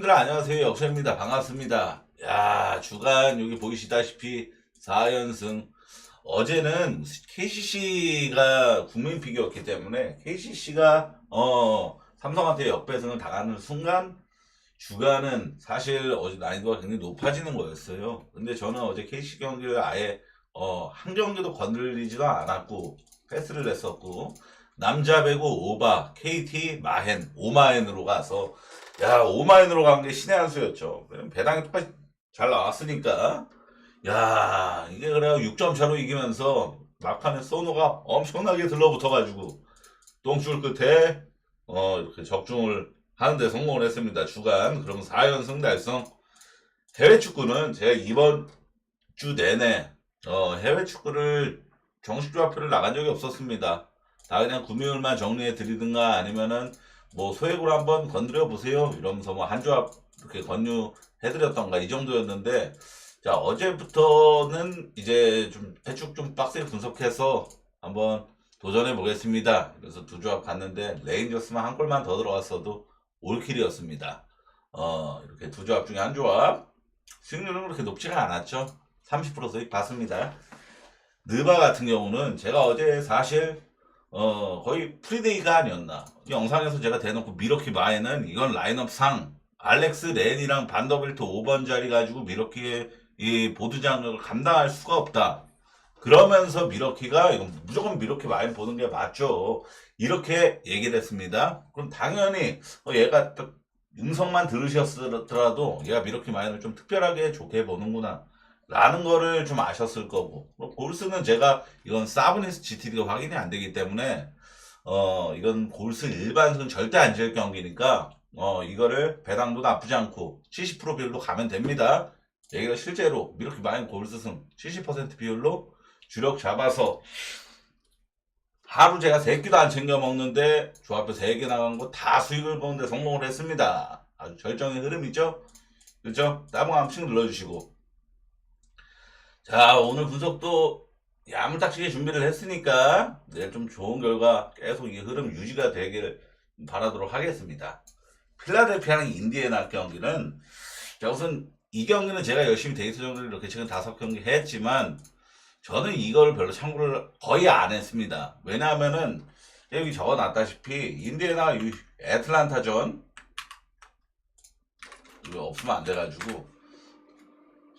시청자분들 안녕하세요. 역시입니다. 반갑습니다. 야, 주간 여기 보이시다시피 4연승. 어제는 KCC가 국민픽이었기 때문에 KCC가 삼성한테 역배승을 당하는 순간 주간은 사실 어제 난이도가 굉장히 높아지는 거였어요. 근데 저는 어제 KCC 경기를 아예 한 경기도 건들리지도 않았고 패스를 냈었고, 남자 배구 오바 KT 마헨 오마헨으로 가서, 야, 오마헨으로 간 게 신의 한 수였죠. 배당이 똑같이 잘 나왔으니까. 야, 이게 그래 6점 차로 이기면서 막판에 소노가 엄청나게 들러붙어가지고 똥줄 끝에 이렇게 적중을 하는데 성공을 했습니다. 주간. 그럼 4연승 달성. 해외 축구는 제가 이번 주 내내 해외 축구를 정식 조합표를 나간 적이 없었습니다. 다 그냥 구매율만 정리해 드리든가 아니면은 뭐 소액으로 한번 건드려 보세요 이러면서 뭐 한 조합 이렇게 권유해 드렸던가 이 정도였는데, 자, 어제부터는 이제 좀 대충 좀 빡세게 분석해서 한번 도전해 보겠습니다. 그래서 두 조합 갔는데 레인저스만 한 골만 더 들어갔어도 올킬이었습니다. 이렇게 두 조합 중에 한 조합 승률은 그렇게 높지가 않았죠. 30% 수익 봤습니다. 느바 같은 경우는 제가 어제 사실 거의 프리데이가 아니었나, 영상에서 제가 대놓고 미러키 마에는 이건 라인업상 알렉스 렌이랑 반더벨트 5번 자리 가지고 미러키의 이 보드 장력을 감당할 수가 없다, 그러면서 미러키가 이건 무조건 미러키 마인 보는 게 맞죠, 이렇게 얘기를 했습니다. 그럼 당연히 얘가 딱 음성만 들으셨더라도 얘가 미러키 마인을 좀 특별하게 좋게 보는구나 라는 거를 좀 아셨을 거고, 골스는 제가 이건 사브니스 GTD가 확인이 안 되기 때문에 이건 골스 일반승 절대 안 지을 경기니까 이거를 배당도 나쁘지 않고 70% 비율로 가면 됩니다. 얘가 실제로 이렇게 많은 골스승 70% 비율로 주력 잡아서 하루 제가 3끼도 안 챙겨 먹는데 조합표 3개 나간 거 다 수익을 보는데 성공을 했습니다. 아주 절정의 흐름이죠. 그렇죠? 따봉 한 번씩 눌러주시고, 자, 오늘 분석도 야무딱지게 준비를 했으니까 내일 좀 좋은 결과 계속 이 흐름 유지가 되길 바라도록 하겠습니다. 필라델피아랑 인디애나 경기는, 자, 우선 이 경기는 제가 열심히 데이터 정리를 이렇게 최근 5경기 했지만 저는 이걸 별로 참고를 거의 안 했습니다. 왜냐하면은 여기 적어놨다시피 인디애나 애틀란타전 이거 없으면 안 돼가지고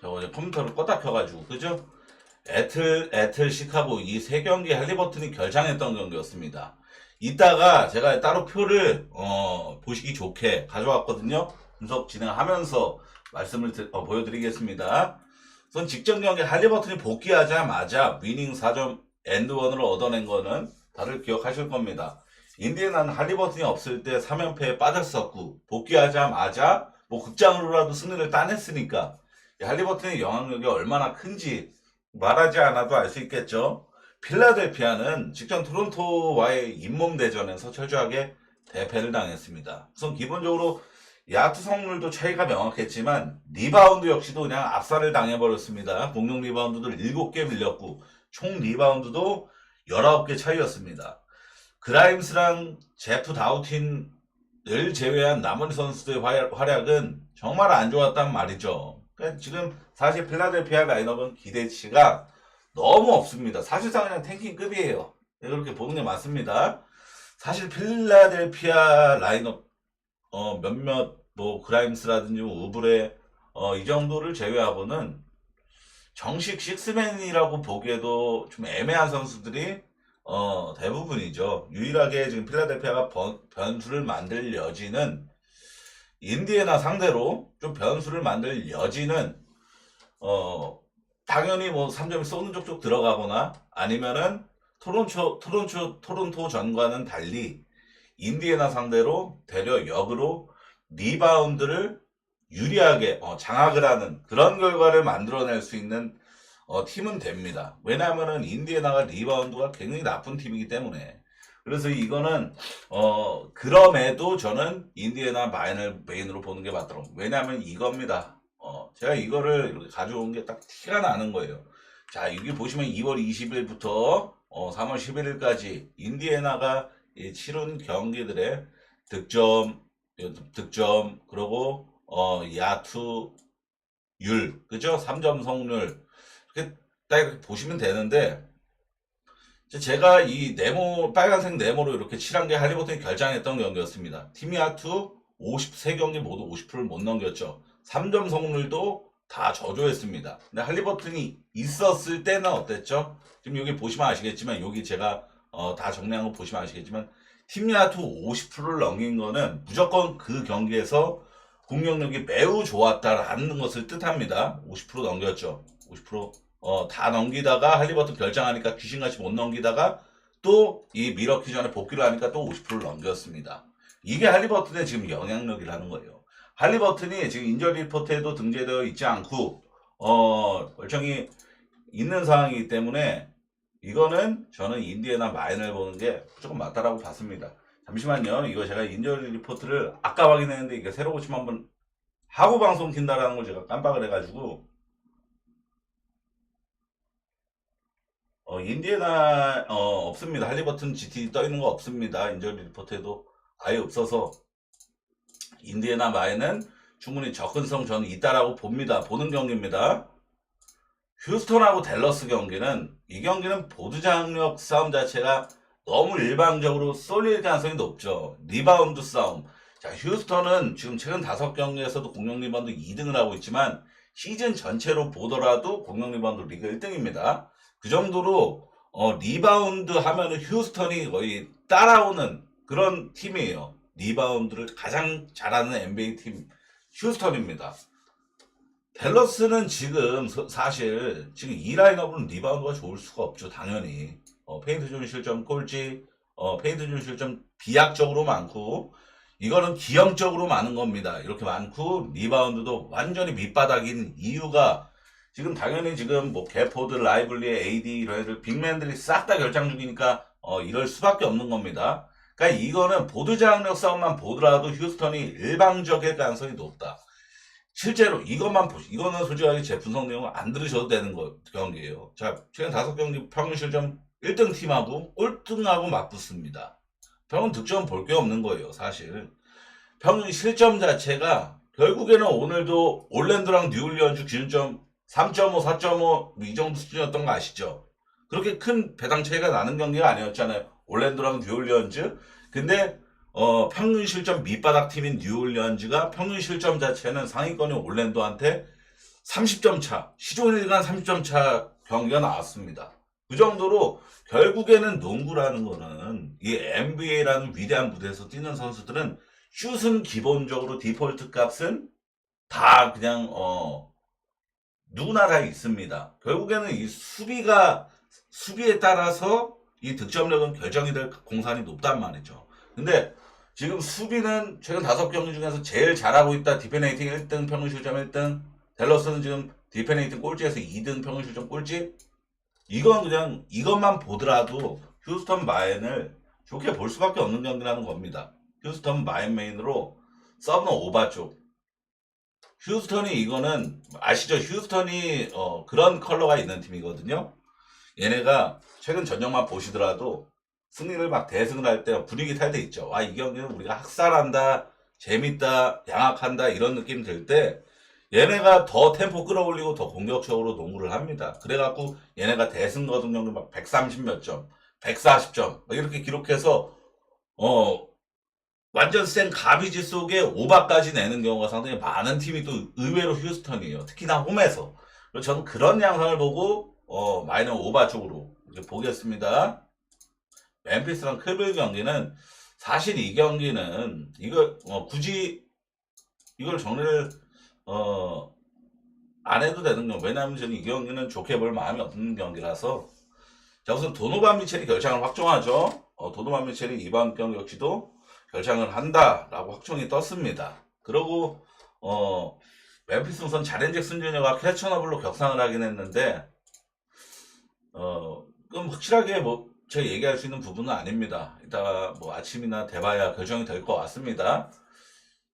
저 이제 컴퓨터를 껐다 켜가지고, 그죠? 애틀 시카고 이 세 경기 할리버튼이 결장했던 경기였습니다. 이따가 제가 따로 표를 보시기 좋게 가져왔거든요. 분석 진행하면서 말씀을 보여드리겠습니다. 우선 직전 경기 할리버튼이 복귀하자마자 위닝 4점 엔드원을 얻어낸 거는 다들 기억하실 겁니다. 인디애나는 할리버튼이 없을 때 3연패에 빠졌었고 복귀하자마자 뭐 극장으로라도 승리를 따냈으니까 할리버튼의 영향력이 얼마나 큰지 말하지 않아도 알 수 있겠죠. 필라델피아는 직전 토론토와의 잇몸 대전에서 철저하게 대패를 당했습니다. 우선 기본적으로 야투 성률도 차이가 명확했지만 리바운드 역시도 그냥 압살을 당해버렸습니다. 공격 리바운드도 7개 밀렸고 총 리바운드도 19개 차이였습니다. 그라임스랑 제프 다우틴을 제외한 나머지 선수들의 활약은 정말 안 좋았단 말이죠. 그러니까 지금 사실 필라델피아 라인업은 기대치가 너무 없습니다. 사실상 그냥 탱킹급이에요. 그렇게 보는 게 맞습니다. 사실 필라델피아 라인업 몇몇 뭐 그라임스라든지 우브레 이 정도를 제외하고는 정식 식스맨이라고 보기에도 좀 애매한 선수들이 대부분이죠. 유일하게 지금 필라델피아가 변수를 만들 여지는, 인디애나 상대로 좀 변수를 만들 여지는 당연히 뭐 3점이 쏘는 쪽쪽 들어가거나 아니면은 토론토 전과는 달리 인디애나 상대로 되려 역으로 리바운드를 유리하게 장악을 하는 그런 결과를 만들어낼 수 있는 팀은 됩니다. 왜냐하면은 인디애나가 리바운드가 굉장히 나쁜 팀이기 때문에. 그래서 이거는 그럼에도 저는 인디애나 마인을 메인으로 보는 게 맞더라고요. 왜냐하면 이겁니다. 제가 이거를 이렇게 가져온 게 딱 티가 나는 거예요. 자, 여기 보시면 2월 20일부터 3월 11일까지 인디애나가 치른 경기들의 득점, 그리고 야투 율, 그죠? 3점 성률. 이렇게 딱 이렇게 보시면 되는데, 제가 이 네모, 빨간색 네모로 이렇게 칠한 게 할리버튼이 결장했던 경기였습니다. 팀 야투 53경기 모두 50%를 못 넘겼죠. 3점 성률도 다 저조했습니다. 근데 할리버튼이 있었을 때는 어땠죠? 지금 여기 보시면 아시겠지만, 여기 제가 다 정리한 거 보시면 아시겠지만, 팀 야투 50%를 넘긴 거는 무조건 그 경기에서 공격력이 매우 좋았다라는 것을 뜻합니다. 50% 넘겼죠. 50%. 다 넘기다가 할리버튼 결정하니까 귀신같이 못 넘기다가 또 이 미러키 전에 복귀를 하니까 또 50%를 넘겼습니다. 이게 할리버튼의 지금 영향력이라는 거예요. 할리버튼이 지금 인저리 리포트에도 등재되어 있지 않고 멀쩡히 있는 상황이기 때문에 이거는 저는 인디애나 마인을 보는 게 무조건 맞다라고 봤습니다. 잠시만요. 이거 제가 인저리 리포트를 아까 확인했는데 이게 새로 고치면 한번 하고 방송 킨다라는 걸 제가 깜빡을 해가지고 인디애나 없습니다. 할리버튼 GT 떠 있는 거 없습니다. 인저리 리포트에도 아예 없어서 인디애나 마인은 충분히 접근성 저는 있다라고 봅니다. 보는 경기입니다. 휴스턴하고 댈러스 경기는 이 경기는 보드 장력 싸움 자체가 너무 일방적으로 쏠릴 가능성이 높죠. 리바운드 싸움. 자, 휴스턴은 지금 최근 5경기에서도 공격 리바운드 2등을 하고 있지만 시즌 전체로 보더라도 공격 리바운드 리그 1등입니다. 그 정도로 리바운드 하면은 휴스턴이 거의 따라오는 그런 팀이에요. 리바운드를 가장 잘하는 NBA 팀 휴스턴입니다. 댈러스는 지금 사실 지금 이 라인업은 리바운드가 좋을 수가 없죠. 당연히 페인트 존 실점 꼴찌, 페인트 존 실점 비약적으로 많고 이거는 기형적으로 많은 겁니다. 이렇게 많고 리바운드도 완전히 밑바닥인 이유가 지금 당연히 지금 뭐 개포드, 라이블리, AD 이런 애들 빅맨들이 싹 다 결장 중이니까 이럴 수밖에 없는 겁니다. 그러니까 이거는 보드 장력 싸움만 보더라도 휴스턴이 일방적일 가능성이 높다. 실제로 이것만 보시, 이거는 솔직하게 제 분석 내용을 안 들으셔도 되는 경기예요. 자, 최근 5경기 평균 실점 1등 팀하고 꼴등하고 맞붙습니다. 평균 득점 볼 게 없는 거예요, 사실. 평균 실점 자체가 결국에는 오늘도 올랜도랑 뉴올리언즈 기준점 3.5, 4.5 이 정도 수준이었던 거 아시죠? 그렇게 큰 배당 차이가 나는 경기가 아니었잖아요. 올랜도랑 뉴올리언즈. 근데 평균 실점 밑바닥 팀인 뉴올리언즈가 평균 실점 자체는 상위권인 올랜도한테 30점 차, 시즌 1간 30점 차 경기가 나왔습니다. 그 정도로 결국에는 농구라는 거는 이 NBA라는 위대한 무대에서 뛰는 선수들은 슛은 기본적으로 디폴트 값은 다 그냥 누구나 다 있습니다. 결국에는 이 수비에 따라서 이 득점력은 결정이 될 공산이 높단 말이죠. 근데 지금 수비는 최근 5경기 중에서 제일 잘하고 있다. 디펜레이팅 1등, 평균 실점 1등. 댈러스는 지금 디펜레이팅 꼴찌에서 2등, 평균 실점 꼴찌. 이건 그냥 이것만 보더라도 휴스턴 마인을 좋게 볼 수밖에 없는 경기라는 겁니다. 휴스턴 마인 메인으로 서브너 오바 쪽. 휴스턴이 이거는 아시죠? 휴스턴이 그런 컬러가 있는 팀이거든요. 얘네가 최근 전적만 보시더라도 승리를 막 대승을 할 때 분위기 탈 때 있죠. 이 경기는 우리가 학살한다, 재밌다, 양악한다 이런 느낌 들 때 얘네가 더 템포 끌어올리고 더 공격적으로 농구를 합니다. 그래갖고 얘네가 대승 거둔 경기 막 130 몇 점, 140점 이렇게 기록해서 완전 센 가비지 속에 오바까지 내는 경우가 상당히 많은 팀이 또 의외로 휴스턴이에요. 특히나 홈에서. 그래서 저는 그런 양상을 보고 마이너 오바 쪽으로 이렇게 보겠습니다. 멤피스랑 클빌 경기는 사실 이 경기는 이거 굳이 이걸 정리를 안 해도 되는 경 왜냐하면 저는 이 경기는 좋게 볼 마음이 없는 경기라서 자 우선 도노반 미첼이 결장을 확정하죠. 도노반 미첼이 이번 경기 역시도 결장을 한다라고 확정이 떴습니다. 그리고 멤피스 우선 자렌 잭슨 주니어가 캐처너블로 격상을 하긴 했는데 그럼 확실하게 뭐 제가 얘기할 수 있는 부분은 아닙니다. 이따가 뭐 아침이나 돼봐야 결정이 될 것 같습니다.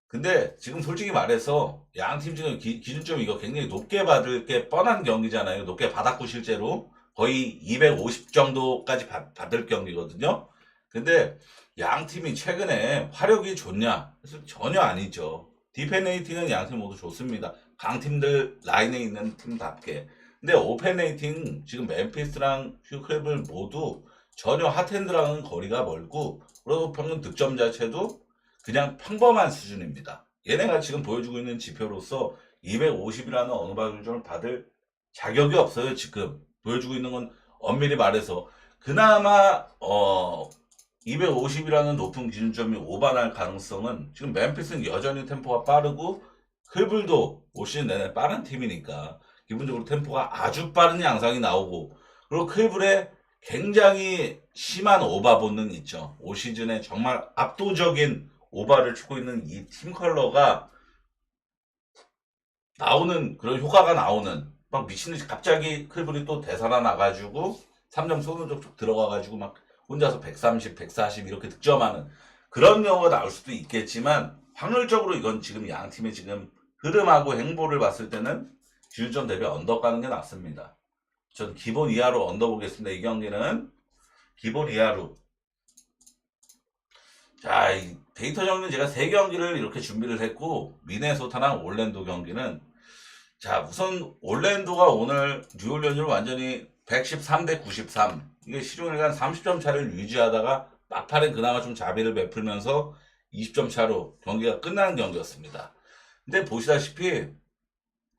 근데 지금 솔직히 말해서 양 팀 중에 기준점 이거 굉장히 높게 받을 게 뻔한 경기잖아요. 높게 받았고 실제로 거의 250 정도까지 받을 경기거든요. 근데 양 팀이 최근에 화력이 좋냐? 그래서 전혀 아니죠. 디펜 레이팅은 양팀 모두 좋습니다. 강팀들 라인에 있는 팀답게. 근데 오펜 레이팅 지금 멤피스랑 휴클을 모두 전혀 핫핸드랑은 거리가 멀고, 그리고 평균 득점 자체도 그냥 평범한 수준입니다. 얘네가 지금 보여주고 있는 지표로서 250이라는 언어바 규정을 받을 자격이 없어요. 지금 보여주고 있는 건 엄밀히 말해서 그나마 250이라는 높은 기준점이 오반할 가능성은, 지금 멤피스는 여전히 템포가 빠르고 클불도 올 시즌 내내 빠른 팀이니까 기본적으로 템포가 아주 빠른 양상이 나오고, 그리고 클불에 굉장히 심한 오바 본능이 있죠. 올 시즌에 정말 압도적인 오바를 추고 있는 이 팀 컬러가 나오는, 그런 효과가 나오는, 막 미친듯이 갑자기 클불이 또 되살아나가지고 3점 쏘는 쪽 들어가가지고 막 혼자서 130, 140 이렇게 득점하는 그런 경우가 나올 수도 있겠지만, 확률적으로 이건 지금 양 팀의 지금 흐름하고 행보를 봤을 때는 기준점 대비 언더 가는 게 낫습니다. 전 기본 이하로 언더 보겠습니다. 이 경기는 기본 이하로. 자, 이 데이터 정리는 제가 3경기를 이렇게 준비를 했고, 미네소타랑 올랜도 경기는, 자, 우선 올랜도가 오늘 뉴올리언즈를 완전히 113대 93, 이게 시종일관 30점 차를 유지하다가 막판에 그나마 좀 자비를 베풀면서 20점 차로 경기가 끝나는 경기였습니다. 근데 보시다시피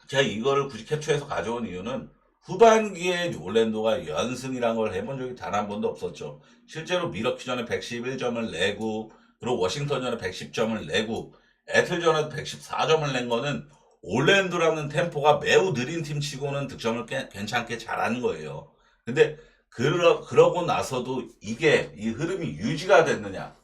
제가 이거를 굳이 캡처해서 가져온 이유는, 후반기에 올랜도가 연승이란 걸 해본 적이 단 한 번도 없었죠. 실제로 미러키 전에 111점을 내고, 그리고 워싱턴 전에 110점을 내고, 애틀 전에 114점을 낸 거는 올랜도라는 템포가 매우 느린 팀 치고는 득점을 괜찮게 잘하는 거예요. 근데 그러고 나서도 이게 이 흐름이 유지가 됐느냐,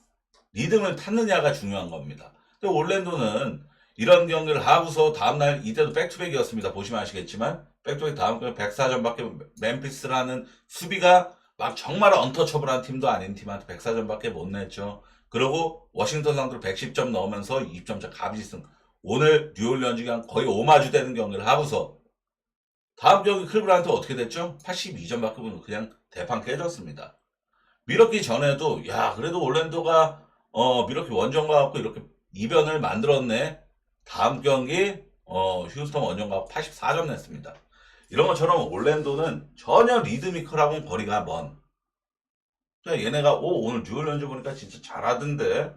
리듬을 탔느냐가 중요한 겁니다. 근데 올랜도는 이런 경기를 하고서 다음날, 이때도 백투백이었습니다. 보시면 아시겠지만 백투백 다음 경기 104점밖에, 멤피스라는 수비가 막 정말 언터처블한 팀도 아닌 팀한테 104점밖에 못 냈죠. 그리고 워싱턴 상대로 110점 넣으면서 20점차 가비승. 오늘 뉴올리언즈가 거의 오마주 되는 경기를 하고서 다음 경기 클브란트 어떻게 됐죠? 82점밖에 못, 그냥 대판 깨졌습니다. 미러키 전에도 야 그래도 올랜도가 미러키 원정과 갖고 이렇게 이변을 만들었네. 다음 경기 휴스턴 원정과 84점 냈습니다. 이런 것처럼 올랜도는 전혀 리드미컬하고는 거리가 먼. 그러니까 얘네가 오늘 뉴올리언즈 보니까 진짜 잘하던데,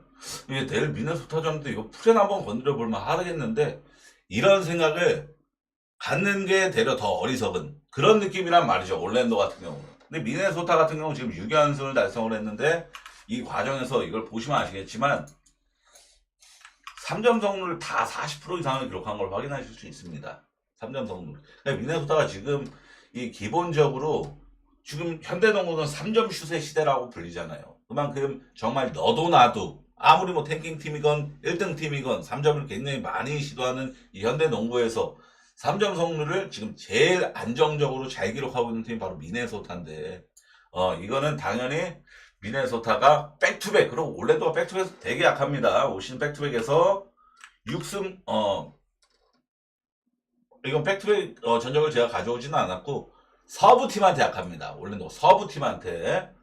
이게 내일 미네소타전인데 이거 풀엔 한번 건드려 볼만 하겠는데, 이런 생각을 갖는 게 되려 더 어리석은 그런 느낌이란 말이죠. 올랜도 같은 경우는. 근데 미네소타 같은 경우는 지금 6연승을 달성을 했는데, 이 과정에서 이걸 보시면 아시겠지만 3점 성공률 다 40% 이상을 기록한 걸 확인하실 수 있습니다. 3점 성공률. 그러니까 미네소타가 지금 이 기본적으로 지금 현대농구는 3점 슛의 시대라고 불리잖아요. 그만큼 정말 너도 나도 아무리 뭐 탱킹 팀이건 1등 팀이건 3점을 굉장히 많이 시도하는 이 현대농구에서 3점 성공률을 지금 제일 안정적으로 잘 기록하고 있는 팀이 바로 미네소타인데, 이거는 당연히 미네소타가 백투백, 그리고 올랜도가 백투백에서 되게 약합니다. 올 시즌 백투백에서 6승, 이건 백투백 전적을 제가 가져오지는 않았고, 서부팀한테 약합니다. 올랜도 서부팀한테.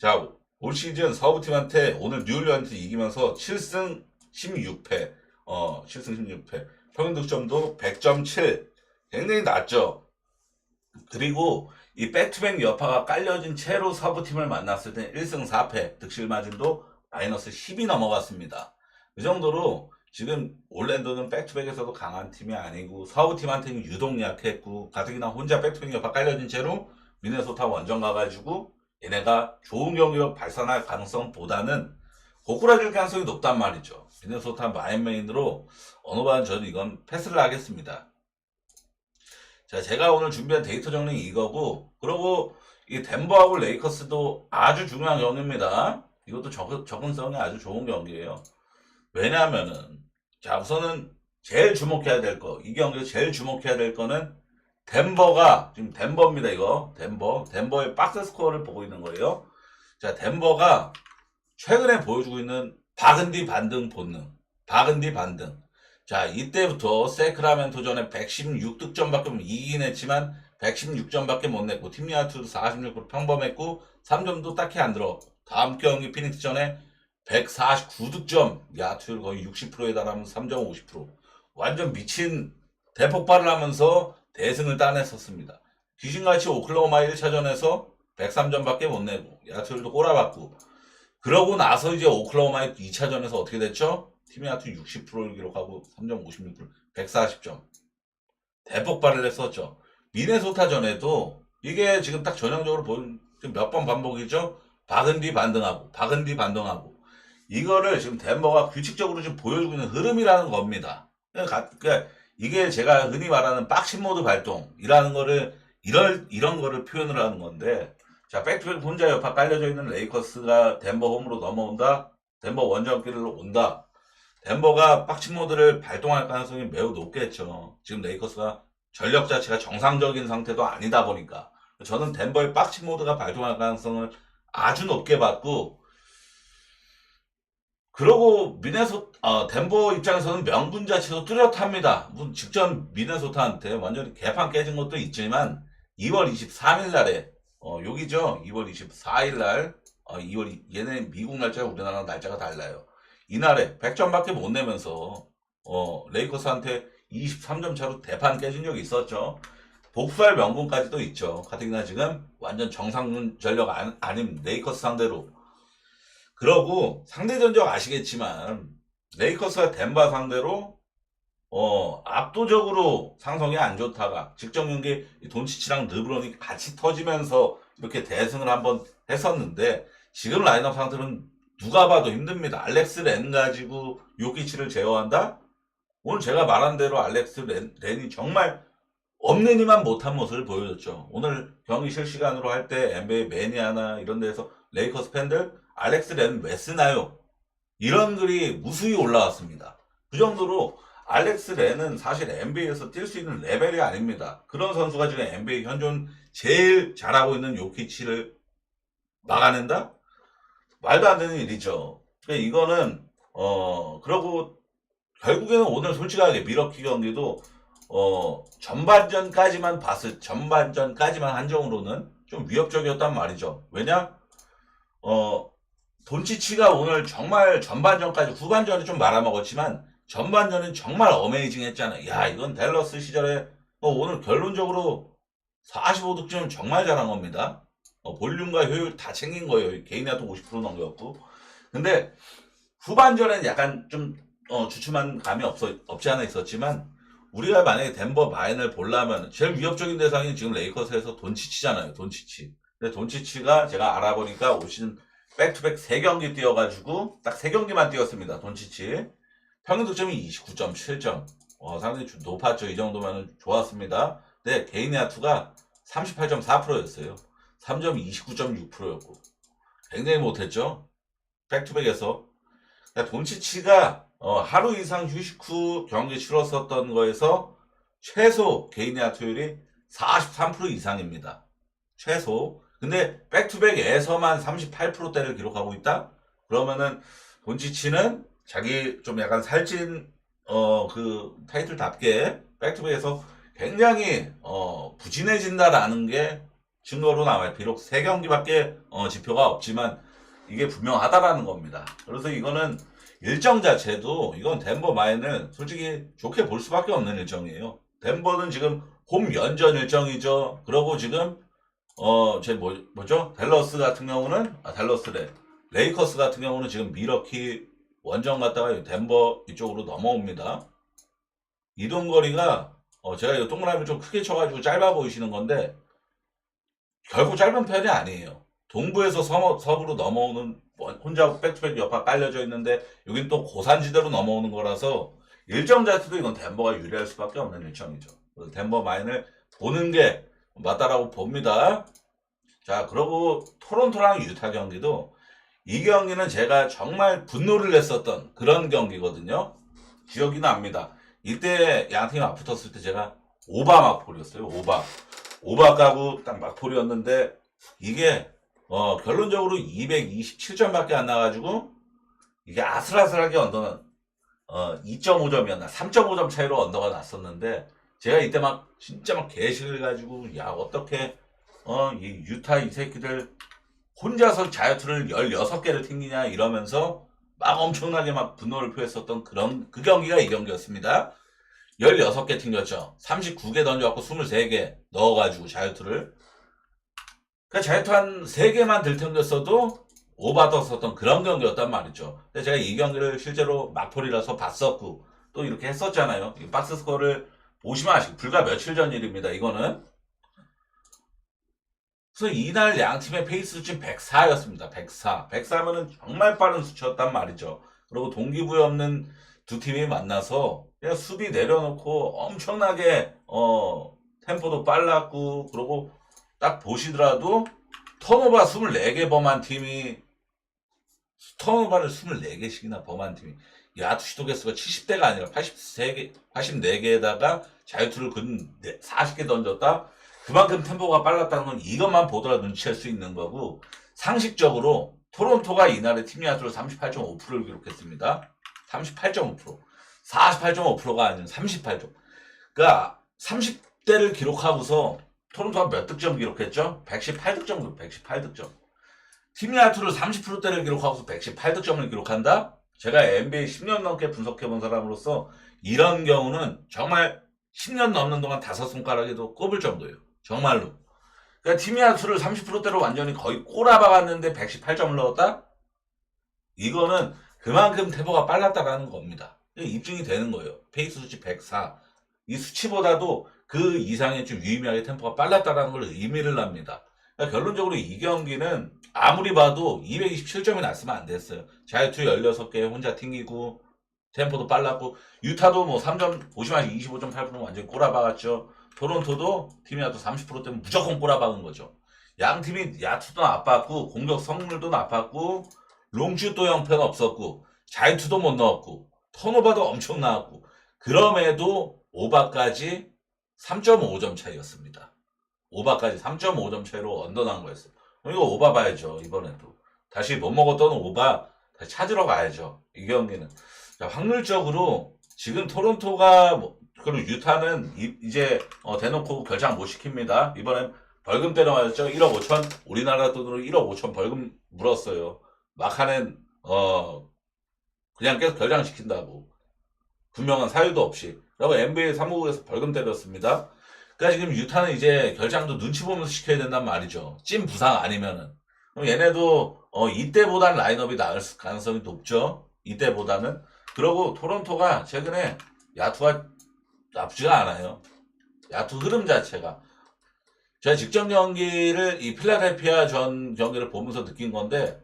자, 올 시즌 서부팀한테 오늘 뉴올리언즈 이기면서 7승 16패, 7승 16패. 평균 득점도 100.7. 굉장히 낮죠. 그리고 이 백투백 여파가 깔려진 채로 서부팀을 만났을 때 1승 4패, 득실 마진도 마이너스 10이 넘어갔습니다. 그 정도로 지금 올랜도는 백투백에서도 강한 팀이 아니고 서부팀한테는 유독 약했고, 가뜩이나 혼자 백투백 여파 깔려진 채로 미네소타 원정 가가지고 얘네가 좋은 경기력 발산할 가능성보다는 고꾸라질 가능성이 높단 말이죠. 미네소타 마인메인으로 어느 반 저는 이건 패스를 하겠습니다. 자, 제가 오늘 준비한 데이터 정리 이거고, 그리고 이 덴버하고 레이커스도 아주 중요한 경기입니다. 이것도 접근성이 아주 좋은 경기예요. 왜냐하면은, 자, 우선은 제일 주목해야 될 거, 이 경기에서 제일 주목해야 될 거는 덴버가, 지금 덴버입니다, 이거. 덴버의 박스 스코어를 보고 있는 거예요. 자, 덴버가 최근에 보여주고 있는 박은디 반등 본능. 박은디 반등. 자, 이때부터 세크라멘토전에 116득점밖에 이기긴 했지만 116점밖에 못 냈고, 팀 야투도 46% 평범했고, 3점도 딱히 안 들어. 다음 경기 피닉스전에 149득점, 야투율 거의 60%에 달하면 3점 50%. 완전 미친 대폭발을 하면서 대승을 따냈었습니다. 귀신같이 오클라호마 1차전에서 103점밖에 못 내고 야투들도 꼬라박고 그러고 나서 이제 오클라호마의 2차전에서 어떻게 됐죠? 팀 야투 60%를 기록하고 3.56%, 140점. 대폭발을 했었죠. 미네소타전에도 이게 지금 딱 전형적으로 보면 몇 번 반복이죠? 박은 뒤 반등하고 박은 뒤 반등하고 이거를 지금 덴버가 규칙적으로 지금 보여주고 있는 흐름이라는 겁니다. 그러니까 이게 제가 흔히 말하는 박싱 모드 발동이라는 거를 이런 거를 표현을 하는 건데 자 백투백 혼자 여파 깔려져 있는 레이커스가 덴버 홈으로 넘어온다. 덴버 원정길을 온다. 덴버가 박싱 모드를 발동할 가능성이 매우 높겠죠. 지금 레이커스가 전력 자체가 정상적인 상태도 아니다 보니까 저는 덴버의 박싱 모드가 발동할 가능성을 아주 높게 봤고 그러고 덴버 입장에서는 명분 자체도 뚜렷합니다. 직전 미네소타한테 완전히 개판 깨진 것도 있지만 2월 23일 날에 여기죠. 2월 24일 날 2월 얘네 미국 날짜가 우리나라 날짜가 달라요. 이날에 100점밖에 못 내면서 레이커스한테 23점 차로 대판 깨진 적이 있었죠. 복수할 명분까지도 있죠. 가뜩이나 지금 완전 정상 전력 아닌 레이커스 상대로. 그러고 상대 전적 아시겠지만 레이커스가 덴버 상대로 압도적으로 상성이 안 좋다가 직전 경기 돈치치랑 르브론이 같이 터지면서 이렇게 대승을 한번 했었는데 지금 라인업 상태는 누가 봐도 힘듭니다. 알렉스 렌 가지고 요키치를 제어한다? 오늘 제가 말한 대로 알렉스 렌이 정말 없는 이만 못한 모습을 보여줬죠. 오늘 경기 실시간으로 할 때 NBA 매니아나 이런 데서 레이커스 팬들 알렉스 렌 왜 쓰나요? 이런 글이 무수히 올라왔습니다. 그 정도로 알렉스 렌은 사실 NBA에서 뛸 수 있는 레벨이 아닙니다. 그런 선수가 지금 NBA 현존 제일 잘하고 있는 요키치를 막아낸다? 말도 안 되는 일이죠. 그러니까 이거는 그러고 결국에는 오늘 솔직하게 미러키 경기도 전반전까지만 한정으로는 좀 위협적이었단 말이죠. 왜냐? 돈치치가 오늘 정말 전반전까지 후반전에 좀 말아먹었지만 전반전은 정말 어메이징 했잖아요. 야, 이건 댈러스 시절에 오늘 결론적으로 45득점은 정말 잘한 겁니다. 볼륨과 효율 다 챙긴 거예요. 개인야도 50% 넘겼고. 근데 후반전엔 약간 좀 주춤한 감이 없지 않아 있었지만 우리가 만약에 덴버 마인을 보려면 제일 위협적인 대상이 지금 레이커스에서 돈치치잖아요. 돈치치. 근데 돈치치가 제가 알아보니까 올 시즌 백투백 3경기 뛰어가지고 딱 3경기만 뛰었습니다. 돈치치. 평균 득점이 29.7점. 상당히 좀 높았죠. 이 정도면 좋았습니다. 근데 개인 야투가 38.4%였어요. 3점이 29.6%였고. 굉장히 못했죠. 백투백에서. 그러니까 돈치치가 하루 이상 휴식 후 경기 치렀었던 거에서 최소 개인 야투율이 43% 이상입니다. 최소. 근데 백투백에서만 38%대를 기록하고 있다? 그러면은 돈치치는 자기 좀 약간 살찐 그 타이틀답게 백투백에서 굉장히 부진해진다라는 게 증거로 나와요. 비록 3경기밖에 지표가 없지만 이게 분명하다라는 겁니다. 그래서 이거는 일정 자체도 이건 덴버 마인을 솔직히 좋게 볼 수밖에 없는 일정이에요. 덴버는 지금 홈 연전 일정이죠. 그러고 지금 뭐죠? 댈러스 같은 경우는 레이커스 같은 경우는 지금 미러키 원정 갔다가 덴버 이쪽으로 넘어옵니다. 이동 거리가 제가 이 동그라미 좀 크게 쳐가지고 짧아 보이시는 건데 결국 짧은 편이 아니에요. 동부에서 서부로 넘어오는 혼자 백투백 여파 깔려져 있는데 여긴 또 고산지대로 넘어오는 거라서 일정 자체도 이건 덴버가 유리할 수밖에 없는 일정이죠. 그래서 덴버 마인을 보는 게 맞다라고 봅니다. 자, 그리고 토론토랑 유타 경기도 이 경기는 제가 정말 분노를 냈었던 그런 경기거든요. 기억이 납니다. 이때 양팀이 맞붙었을 때 제가 오바 막폴이었어요. 오바 까고 딱 막폴이었는데 이게 결론적으로 227점밖에 안 나가지고 이게 아슬아슬하게 언더는 2.5점이었나 3.5점 차이로 언더가 났었는데 제가 이때 막 진짜 막 개식을 가지고 야 어떻게 이 유타 이 새끼들 혼자서 자유투를 16개를 튕기냐 이러면서 막 엄청나게 막 분노를 표했었던 그 경기가 이 경기였습니다. 16개 튕겼죠. 39개 던져갖고 23개 넣어가지고 자유투를. 그 자유투 한 3개만 들튕겼어도 오바떴었던 그런 경기였단 말이죠. 근데 제가 이 경기를 실제로 막폴이라서 봤었고 또 이렇게 했었잖아요. 이 박스 스코어를 보시면 아시고 불과 며칠 전 일입니다. 이거는. 그래서 이날 양 팀의 페이스 수치 104였습니다. 104. 104면은 정말 빠른 수치였단 말이죠. 그리고 동기부여 없는 두 팀이 만나서 그냥 수비 내려놓고 엄청나게 템포도 빨랐고 그리고 딱 보시더라도 턴오버 24개 범한 팀이 턴오버를 24개씩이나 범한 팀이 야투 시도 개수가 70대가 아니라 84개에다가 자유투를 근 40개 던졌다. 그만큼 템포가 빨랐다는 건 이것만 보더라도 눈치챌 수 있는 거고 상식적으로 토론토가 이날의 팀 야투를 38.5%를 기록했습니다. 38.5%. 48.5%가 아니라 38점. 그러니까 30대를 기록하고서 토론토가 몇 득점 기록했죠? 118득점, 118득점. 팀 야투를 30%대를 기록하고서 118득점을 기록한다? 제가 NBA 10년 넘게 분석해본 사람으로서 이런 경우는 정말 10년 넘는 동안 5손가락에도 꼽을 정도예요. 정말로. 그러니까 팀 야투를 30%대로 완전히 거의 꼬라박았는데 118점을 넣었다? 이거는 그만큼 템포가 빨랐다라는 겁니다. 입증이 되는 거예요. 페이스 수치 104. 이 수치보다도 그 이상의 좀 유의미하게 템포가 빨랐다라는 걸 의미를 합니다. 그러니까 결론적으로 이 경기는 아무리 봐도 227점이 났으면 안 됐어요. 자유투 16개 혼자 튕기고 템포도 빨랐고 유타도 뭐 3점 보시면 25.8% 완전히 꼬라박았죠. 토론토도 팀이 야투 30% 때문에 무조건 꼬라박은 거죠. 양 팀이 야투도 나빴고 공격 성능도 나빴고 롱슛도 형편 없었고 자유투도 못 넣었고 턴오버도 엄청 나왔고 그럼에도 오바까지 3.5점 차이였습니다. 오바까지 3.5점 차이로 언더난 거였어요. 이거 오바 봐야죠. 이번에도 다시 못 먹었던 오바 다시 찾으러 가야죠. 이 경기는. 자, 확률적으로 지금 토론토가 그리고 유타는 이제 대놓고 결장 못 시킵니다. 이번엔 벌금 때려맞았죠. 1억 5천. 우리나라 돈으로 1억 5천 벌금 물었어요. 막하는 그냥 계속 결장시킨다고. 분명한 사유도 없이. 그리고 NBA 사무국에서 벌금 때렸습니다. 그러니까 지금 유타는 이제 결장도 눈치 보면서 시켜야 된단 말이죠. 찐 부상 아니면은. 그럼 얘네도 이때보다는 라인업이 나을 가능성이 높죠. 이때보다는. 그리고 토론토가 최근에 야투가 나쁘지가 않아요. 야투 흐름 자체가. 제가 직전 경기를 이 필라델피아 전 경기를 보면서 느낀 건데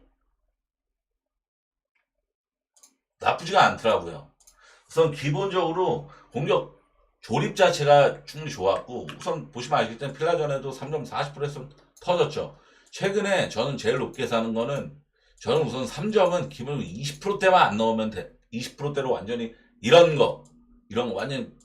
나쁘지가 않더라고요. 우선 기본적으로 공격 조립 자체가 충분히 좋았고 우선 보시면 아시겠지만 필라전에도 3점 40% 했으면 터졌죠. 최근에 저는 제일 높게 사는 거는 저는 우선 3점은 기본적으로 20%대만 안 넣으면 돼. 20%대로 완전히 이런 거 완전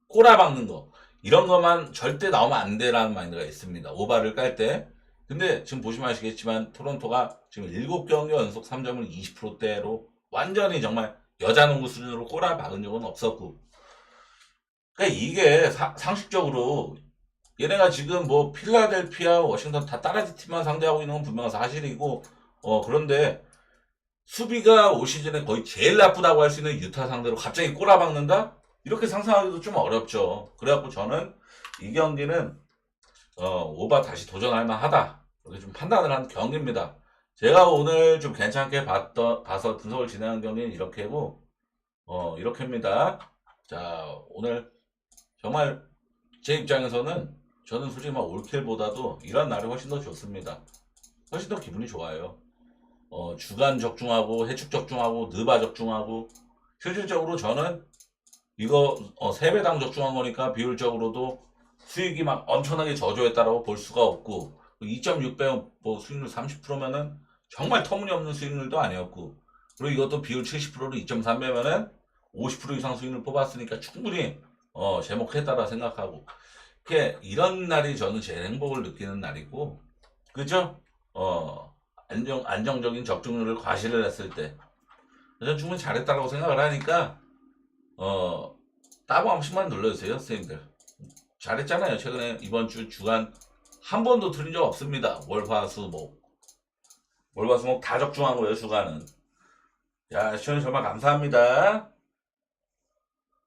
꼬라박는 거 이런 것만 절대 나오면 안 돼라는 마인드가 있습니다. 오바를 깔 때. 근데 지금 보시면 아시겠지만 토론토가 지금 7경기 연속 3점을 20%대로 완전히 정말 여자 농구 수준으로 꼬라박은 적은 없었고 그러니까 이게 상식적으로 얘네가 지금 뭐 필라델피아, 워싱턴 다 다른 팀만 상대하고 있는 건 분명한 사실이고 그런데 수비가 올 시즌에 거의 제일 나쁘다고 할 수 있는 유타 상대로 갑자기 꼬라박는다? 이렇게 상상하기도 좀 어렵죠. 그래갖고 저는 이 경기는 오바 다시 도전할 만하다. 이렇게 좀 판단을 한 경기입니다. 제가 오늘 좀 괜찮게 봐서 분석을 진행한 경기는 이렇게고 이렇게입니다. 자, 오늘 정말 제 입장에서는 저는 솔직히 막 올킬보다도 이런 날이 훨씬 더 좋습니다. 훨씬 더 기분이 좋아요. 주간 적중하고 해축 적중하고 느바 적중하고 실질적으로 저는 이거 3배당 적중한 거니까 비율적으로도 수익이 막 엄청나게 저조했다라고 볼 수가 없고 2.6배 뭐 수익률 30%면은 정말 터무니없는 수익률도 아니었고 그리고 이것도 비율 70%로 2.3배면은 50% 이상 수익률 뽑았으니까 충분히 제목했다라 생각하고 이런 날이 저는 제일 행복을 느끼는 날이고 그죠? 안정적인 적중률을 과시를 했을 때 저는 충분히 잘했다고 생각을 하니까 따봉 한 번씩만 눌러주세요 선생님들. 잘했잖아요. 최근에 이번 주간 한 번도 틀린 적 없습니다. 월화수목 다 적중한 거예요 주간은. 야 시청해 정말 감사합니다.